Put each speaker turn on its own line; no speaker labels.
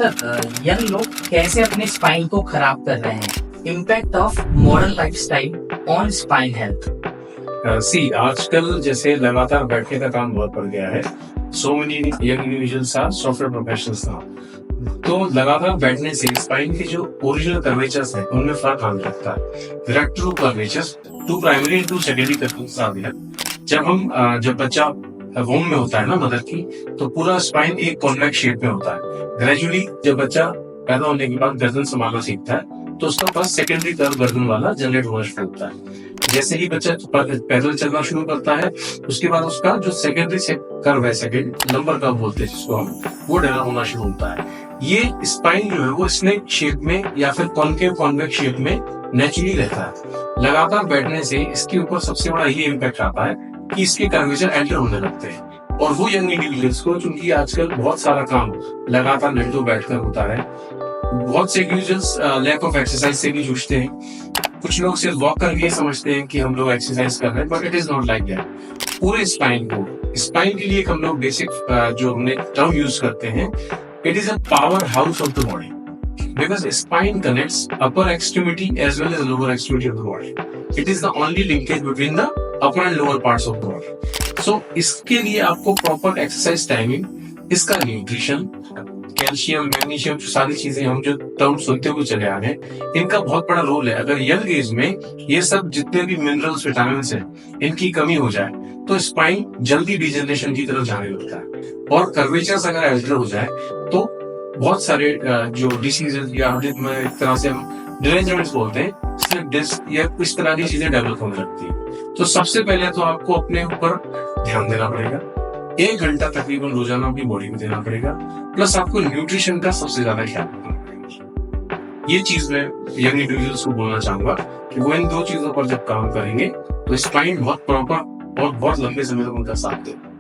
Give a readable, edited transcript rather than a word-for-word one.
Sir young लोग कैसे अपने स्पाइन को खराब कर रहे हैं? Impact of modern lifestyle on spine health.
See आजकल जैसे लगातार बैठने का काम बहुत बढ़ गया है। So many young individuals are software professionals now. तो लगातार बैठने से स्पाइन के जो ओरिजिनल कर्वेचर्स हैं उनमें फर्क आने लगता है। There are two curvatures, two primary and two secondary curvatures are there. जब बच्चा वोम में होता है ना मदर की, तो पूरा स्पाइन एक कॉन्वेक्स शेप में होता है। ग्रेजुअली जब बच्चा पैदा होने के बाद गर्दन संभालना सीखता है तो उसका पास सेकेंडरी कर्व गर्दन वाला जनरेट होना शुरू होता है। जैसे ही बच्चा पैदल चलना शुरू करता है उसके बाद उसका जो सेकेंडरी से कर्व है, सेकेंड नंबर कर्व बोलते हैं जिसको हम, वो डेवलप होना शुरू होता है। ये स्पाइन जो है वो स्नेक शेप में या फिर कॉन्केव कॉन्वेक्स शेप में नेचुरली रहता है। लगातार बैठने से इसके ऊपर सबसे बड़ा ये इम्पैक्ट आता है कि इसके कर्वेचर एल्टर होने लगते हैं। और वो यंग इंडिविजुअल्स को, चूंकि आजकल बहुत सारा काम लगातार लेटो बैठकर होता है, बहुत से इंडिविजुअल्स लैक ऑफ एक्सरसाइज से भी जूझते हैं। कुछ लोग सिर्फ वॉक करके समझते हैं कि हम लोग एक्सरसाइज कर रहे हैं, but it is not like that. पूरे स्पाइन के लिए हम लोग बेसिक जो हमने टर्म यूज करते हैं, it is a power house of the body, because spine connects upper extremity as well as lower extremity of the body. It is the only linkage between the upper and lower parts of the body. So इसके लिए आपको proper exercise timing, इसका nutrition, calcium, magnesium, सारी चीजें हम जो term सुनते हुए चले आ रहे हैं, इनका बहुत बड़ा रोल है। अगर यंग एज में ये सब जितने भी मिनरल्स, विटामिन है, इनकी कमी हो जाए तो स्पाइन जल्दी डिजेनरेशन की तरफ जाने लगता है। और कर्वेचर्स अगर एल्टर हो जाए तो बहुत सारे जो डिसीजेज या एक तरह से हम डिरेंजमेंट्स बोलते हैं, स्लिप डिस्क या इस तरह की चीजें डेवलप होने लगती है। तो सबसे पहले तो आपको अपने ऊपर ध्यान देना पड़ेगा। 1 घंटा तकरीबन रोजाना अपनी बॉडी को देना पड़ेगा, प्लस आपको न्यूट्रिशन का सबसे ज्यादा ख्याल रखना पड़ेगा। ये चीज मैं यंग इंडिविजुअल्स को बोलना चाहूंगा कि वो इन 2 चीजों पर जब काम करेंगे तो स्पाइन बहुत प्रॉपर और बहुत लंबे समय तक उनका साथ देगा।